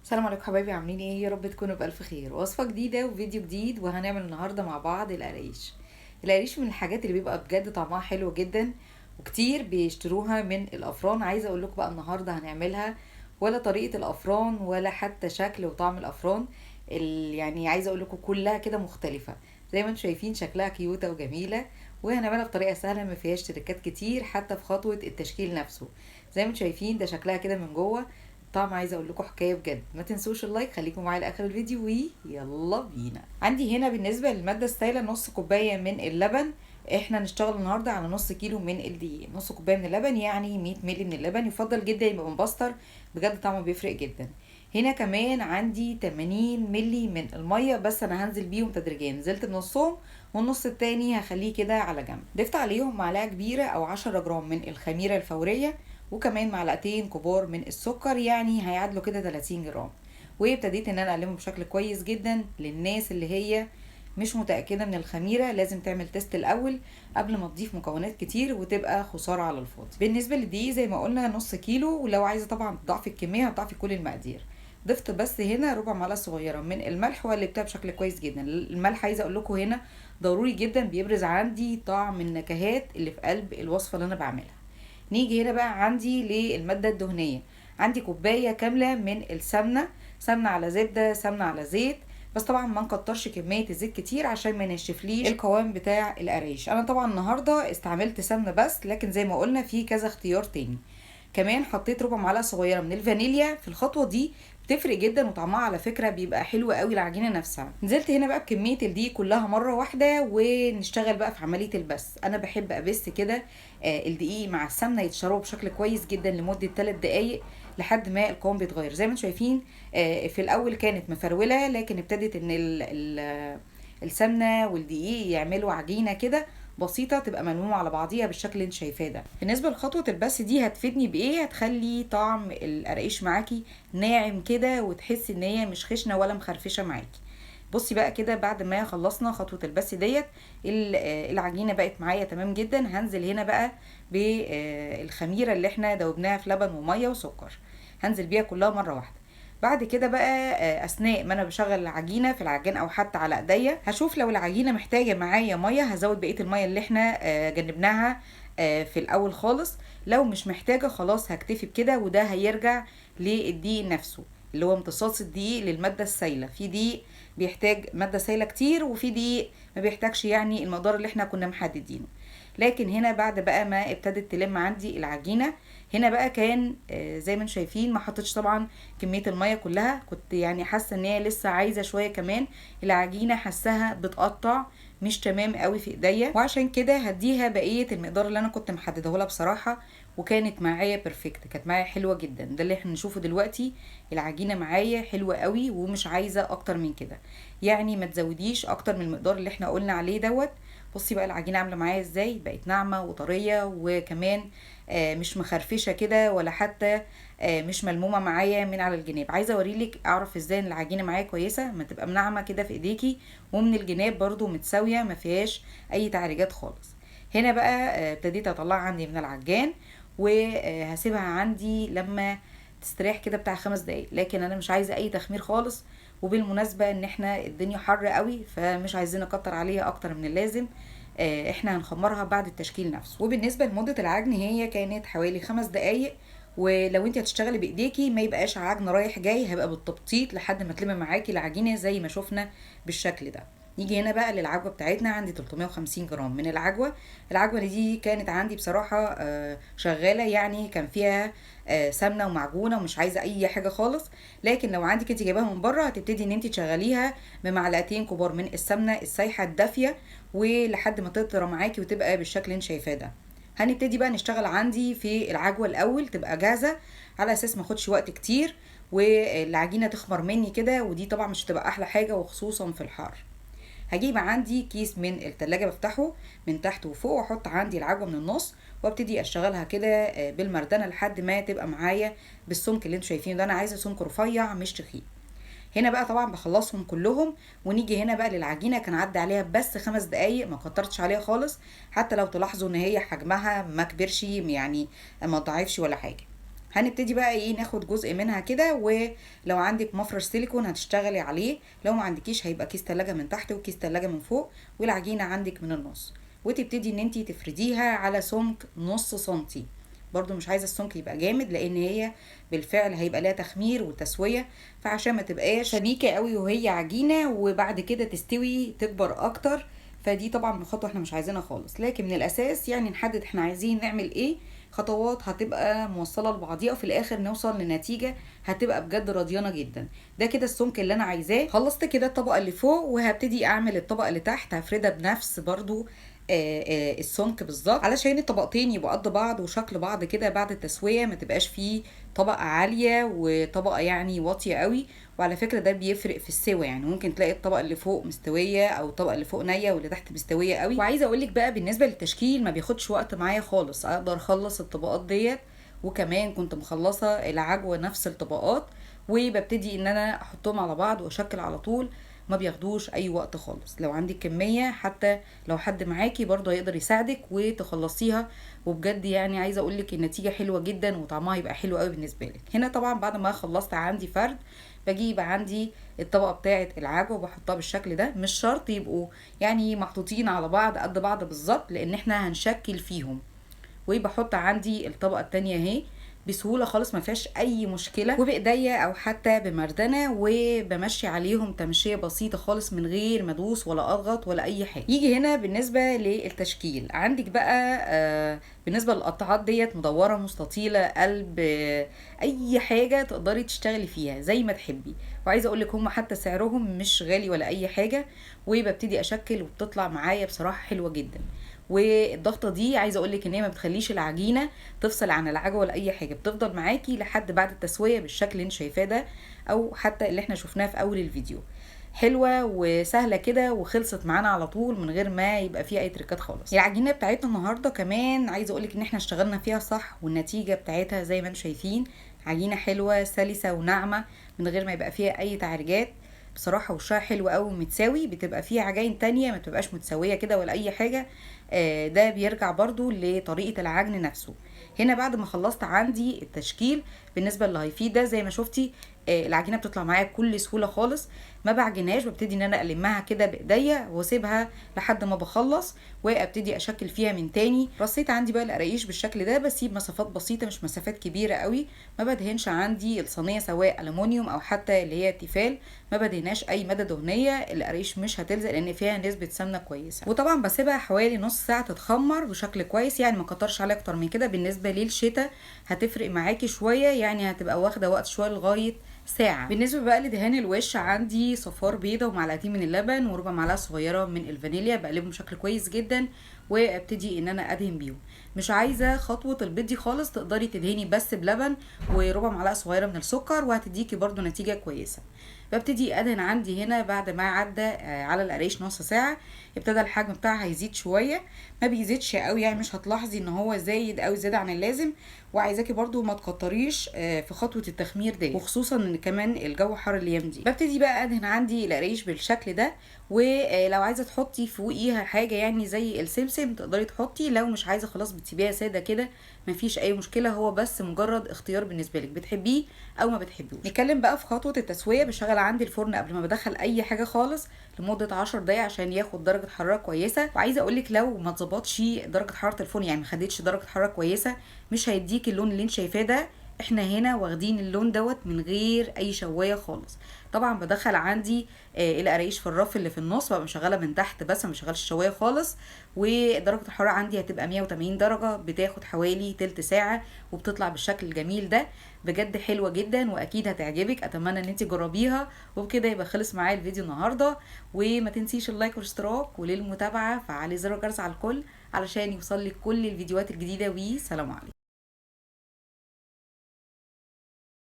السلام عليكم حبايبي، عاملين ايه؟ يا رب تكونوا بألف خير. وصفة جديدة وفيديو جديد، وهنعمل النهاردة مع بعض القرايش من الحاجات اللي بيبقى بجد طعمها حلو جدا، وكتير بيشتروها من الأفران. عايزة اقول لكم بقى النهاردة هنعملها، ولا طريقة الأفران ولا حتى شكل وطعم الأفران. يعني عايزة اقول لكم كلها كده مختلفة. زي ما انتم شايفين شكلها كيوتة وجميلة، وهنعملها بطريقة سهلة ما فيهاش تركات كتير حتى في خطوة التشكيل نفسه. زي ما انتم شايفين ده شكلها كده من جوه. طبعا عايزه اقول لكم حكايه بجد. ما تنسوش اللايك، خليكم معايا لاخر الفيديو ويلا بينا. عندي هنا بالنسبه للماده السائله نص كوبايه من اللبن. احنا نشتغل النهارده على نص كيلو من الدقيق. نص كوبايه من اللبن يعني 100 مللي من اللبن، يفضل جدا يبقى مبستر، بجد طعمه بيفرق جدا. هنا كمان عندي 80 مللي من الميه، بس انا هنزل بيهم تدريجيا. نزلت بنصهم والنص التاني هخليه كده على جنب. ضفت عليهم معلقه كبيره او 10 جرام من الخميره الفوريه، وكمان معلقتين كبار من السكر، يعني هيعادلوا كده 30 جرام. وابتديت ان انا اقلبهم بشكل كويس جدا. للناس اللي هي مش متأكدة من الخميرة لازم تعمل تيست الأول قبل ما تضيف مكونات كتير وتبقى خسارة على الفاضي. بالنسبة للدقيق زي ما قلنا نص كيلو، ولو عايزة طبعا تضعفي الكمية هتضعفي كل المقادير. ضفت بس هنا ربع معلقة صغيرة من الملح، وقلبتها بشكل كويس جدا. الملح عايزة اقول لكم هنا ضروري جدا، بيبرز عندي طعم النكهات اللي في قلب الوصفة اللي انا بعملها. نيجي هنا بقى عندي للمادة الدهنية. عندي كوباية كاملة من السمنة، سمنة على زبدة، سمنة على زيت، بس طبعا ما نكترش كمية الزيت كتير عشان ما ينشفليش القوام بتاع القرايش. انا طبعا النهاردة استعملت سمنة بس، لكن زي ما قلنا في كذا اختيار تاني. كمان حطيت ربع معلقة صغيرة من الفانيليا في الخطوة دي، بتفرق جدا وطعمها على فكرة بيبقى حلو قوي العجينة نفسها. نزلت هنا بقى بكمية الدقيق كلها مرة واحدة، ونشتغل بقى في عملية البس. انا بحب ابس كده الدقيق مع السمنة يتشربوا بشكل كويس جدا لمدة 3 دقايق لحد ما القوام بيتغير. زي ما انتم شايفين في الاول كانت مفرولة، لكن ابتدت ان السمنة والدقيق يعملوا عجينة كده بسيطه تبقى ملمومه على بعضيها بالشكل اللي انت شايفاه ده. بالنسبه لخطوه البس دي هتفيدني بايه؟ هتخلي طعم القراقيش معاكي ناعم كده، وتحسي ان هي مش خشنه ولا مخرفشه معاكي. بصي بقى كده بعد ما خلصنا خطوه البس ديت العجينه بقت معايا تمام جدا. هنزل هنا بقى بالخميره اللي احنا دوبناها في لبن وميه وسكر، هنزل بيها كلها مره واحده. بعد كده بقى اثناء ما انا بشغل العجينه في العجان او حتى على ايديا، هشوف لو العجينه محتاجه معايا ميه هزود بقيه الميه اللي احنا جنبناها في الاول خالص. لو مش محتاجه خلاص هكتفي بكده. وده هيرجع للدقيق نفسه، اللي هو امتصاص الدقيق للماده السائله. في دقيق بيحتاج ماده سائله كتير، وفي دقيق ما بيحتاجش، يعني المقدار اللي احنا كنا محددينه. لكن هنا بعد بقى ما ابتدت تلم عندي العجينه، هنا بقى كان زي ما انتم شايفين ما حطيتش طبعا كميه الميه كلها. كنت يعني حاسه ان هي لسه عايزه شويه كمان. العجينه حاساها بتقطع مش تمام قوي في ايديا، وعشان كده هديها بقيه المقدار اللي انا كنت محدده لها بصراحه. وكانت معايا بيرفكت، كانت معايا حلوه جدا. ده اللي احنا نشوفه دلوقتي. العجينه معايا حلوه قوي ومش عايزه اكتر من كده، يعني ما تزوديش اكتر من المقدار اللي احنا قلنا عليه دوت. بصي بقى العجينه عامله معايا ازاي، بقت ناعمه وطريه، وكمان مش مخرفشه كده ولا حتى مش ملمومه معايا من على الجناب. عايزه اوريلك اعرف ازاي ان العجينه معايا كويسه، ما تبقى مناعمه كده في ايديكي، ومن الجناب برضو متساويه ما فيهاش اي تعريجات خالص. هنا بقى ابتديت اطلعها عندي من العجان، وهسيبها عندي لما تستريح كده بتاع 5 دقايق. لكن انا مش عايزه اي تخمير خالص. وبالمناسبه ان احنا الدنيا حر قوي، فمش عايزين نكتر عليها اكتر من اللازم. احنا هنخمرها بعد التشكيل نفسه. وبالنسبه لمده العجن هي كانت حوالي 5 دقايق. ولو انت هتشتغلي بايديكي ما يبقاش عجن رايح جاي، هيبقى بالتبطيط لحد ما تلم معاكي العجينه زي ما شفنا بالشكل ده. نيجي هنا بقى للعجوه بتاعتنا. عندي 350 جرام من العجوه. العجوه دي كانت عندي بصراحه شغاله، يعني كان فيها سمنه ومعجونه ومش عايزه اي حاجه خالص. لكن لو عندك انت جايباها من بره هتبتدي ان انت تشغليها بمعلقتين كبار من السمنه السايحه الدافيه، ولحد ما تطرى معاكي وتبقى بالشكل اللي انت شايفاه ده. هنبتدي بقى نشتغل عندي في العجوه الاول تبقى جاهزه، على اساس ما اخدش وقت كتير والعجينه تخمر مني كده، ودي طبعا مش هتبقى احلى حاجه وخصوصا في الحر. هجيب عندي كيس من التلاجة بفتحه من تحت وفوق، واحط عندي العجوه من النص، وابتدي اشتغلها كده بالمردنه لحد ما تبقى معايا بالسمك اللي انتوا شايفينه ده. انا عايزه سمك رفيع مش تخين. هنا بقى طبعا بخلصهم كلهم. ونيجي هنا بقى للعجينه. كان عدى عليها بس 5 دقايق، ما كترتش عليها خالص. حتى لو تلاحظوا ان هي حجمها ما كبرش، يعني ما ضعفش ولا حاجه. هنبتدي بقى ايه ناخد جزء منها كده، ولو عندك مفرش سيليكون هتشتغلي عليه، لو ما عندكيش هيبقى كيس تلاجة من تحت وكيس تلاجة من فوق، والعجينة عندك من النص. وتبتدي ان انتي تفرديها على سمك نص سنتي، برضو مش عايزه السمك يبقى جامد لان هي بالفعل هيبقى لها تخمير وتسويه، فعشان ما تبقاش سميكه قوي وهي عجينه وبعد كده تستوي تكبر اكتر، فدي طبعا خطوه احنا مش عايزينها خالص. لكن من الاساس يعني نحدد احنا عايزين نعمل ايه، خطوات هتبقى موصله لبعضيها وفي الاخر نوصل لنتيجه هتبقى بجد راضيانه جدا. ده كده السمك اللي انا عايزاه. خلصت كده الطبقه اللي فوق وهبتدي اعمل الطبقه اللي تحت، هفردها بنفس برضو السمك بالظبط علشان الطبقتين يبقوا قد بعض وشكل بعض كده بعد التسويه، ما تبقاش فيه طبقه عاليه وطبقه يعني واطيه قوي. وعلى فكره ده بيفرق في السوا، يعني ممكن تلاقي الطبقه اللي فوق مستويه او الطبقه اللي فوق نيه واللي تحت مستويه قوي. وعايزه اقول لك بقى بالنسبه للتشكيل ما بياخدش وقت معايا خالص، اقدر اخلص الطبقات ديت، وكمان كنت مخلصه العجوه نفس الطبقات، وببتدي ان انا احطهم على بعض واشكل على طول، ما بياخدوش اي وقت خالص. لو عندك كميه حتى لو حد معاكي برضه هيقدر يساعدك وتخلصيها، وبجد يعني عايزه اقول لك النتيجه حلوه جدا وطعمها يبقى حلو قوي بالنسبه لك. هنا طبعا بعد ما خلصت عندي فرد، بجيب عندي الطبقه بتاعه العجوه وبحطها بالشكل ده. مش شرط يبقوا يعني محطوطين على بعض قد بعض بالظبط لان احنا هنشكل فيهم، وبحط عندي الطبقه التانية اهي بسهوله خالص ما فيهاش اي مشكله، وبايديا او حتى بمردنه، وبمشي عليهم تمشيه بسيطه خالص من غير ما ادوس ولا اضغط ولا اي حاجه. يجي هنا بالنسبه للتشكيل عندك بقى بالنسبه للقطعات ديت مدوره مستطيله قلب اي حاجه تقدري تشتغلي فيها زي ما تحبي. وعايزه اقول لك هم حتى سعرهم مش غالي ولا اي حاجه، وببتدي اشكل وبتطلع معايا بصراحه حلوه جدا. والضغطه دي عايزه اقول لك ان هي ما بتخليش العجينه تفصل عن العجوه ولا اي حاجه، بتفضل معاكي لحد بعد التسويه بالشكل اللي انت شايفاه ده، او حتى اللي احنا شفناه في اول الفيديو. حلوه وسهله كده وخلصت معانا على طول من غير ما يبقى فيها اي تريكات خالص. العجينه بتاعتنا النهارده كمان عايزه اقول لك ان احنا اشتغلنا فيها صح، والنتيجه بتاعتها زي ما انتم شايفين عجينه حلوه سلسه وناعمه من غير ما يبقى فيها اي تعريجات. بصراحه وشها حلو قوي ومتساوي. بتبقى فيه عجائن تانية ما بتبقاش متساويه كده ولا اي حاجه، ده بيرجع برضو لطريقه العجن نفسه. هنا بعد ما خلصت عندي التشكيل بالنسبه للهايفي ده زي ما شفتي العجينه بتطلع معايا بكل سهوله خالص، ما بعجنهاش، ببتدي ان انا المها كده بايديا واسيبها لحد ما بخلص وابتدي اشكل فيها من تاني. رصيت عندي بقى القراقيش بالشكل ده، بسيب مسافات بسيطه مش مسافات كبيره قوي، ما بدهنش عندي الصينيه سواء الومنيوم او حتى اللي هي تيفال، ما بدهناش اي ماده دهنيه. القراقيش مش هتلزق لان فيها نسبه سمنه كويسه. وطبعا بسيبها حوالي نص ساعه تتخمر بشكل كويس، يعني ما كترش عليها اكتر من كده. بالنسبه للشتاء هتفرق معاكي شويه، يعني هتبقى واخده وقت شويه لغايه ساعة. بالنسبة بقى لدهان الوش عندي صفار بيضة ومعلقتين من اللبن وربع معلقة صغيرة من الفانيليا، بقلبهم بشكل كويس جدا وابتدي ان انا ادهن بيهم. مش عايزة خطوة البيض دي خالص، تقدري تدهني بس بلبن وربع معلقة صغيرة من السكر وهتديكي برضو نتيجة كويسة. ببتدي ادهن عندي هنا بعد ما عدى على القرايش نص ساعة، ابتدى الحجم بتاعها يزيد شوية، ما بيزيدش قوي يعني مش هتلاحظي ان هو زايد او زيادة عن اللازم. وعايزاكي برضو ما تكتريش في خطوه التخمير دي، وخصوصا ان كمان الجو حر الايام دي. ببتدي بقى ادهن عندي القرايش بالشكل ده، ولو عايزه تحطي فوقيها حاجه يعني زي السمسم تقدري تحطي، لو مش عايزه خلاص بتسيبيها ساده كده مفيش اي مشكله، هو بس مجرد اختيار بالنسبه لك، بتحبيه او ما بتحبوش. نتكلم بقى في خطوه التسويه. بشغل عندي الفرن قبل ما بدخل اي حاجه خالص لمده 10 دقايق عشان ياخد درجه حراره كويسه. وعايزه اقول لك لو ما اتظبطش درجه حراره الفرن، يعني ما خدتش درجه حراره كويسه، مش هيديك اللون اللي انت شايفاه ده. احنا هنا واخدين اللون دوت من غير اي شوايه خالص. طبعا بدخل عندي القراقيش في الرف اللي في النص، ببقى مشغله من تحت بس ما بشغلش الشوايه خالص، ودرجه الحراره عندي هتبقى 180 درجه، بتاخد حوالي تلت ساعه وبتطلع بالشكل الجميل ده. بجد حلوه جدا واكيد هتعجبك، اتمنى ان انت تجربيها. وبكده يبقى خلص معايا الفيديو النهارده، وما تنسيش اللايك والاشتراك، وللمتابعه فعلي زر الجرس على الكل علشان يوصل لك كل الفيديوهات الجديده. وسلام عليكم.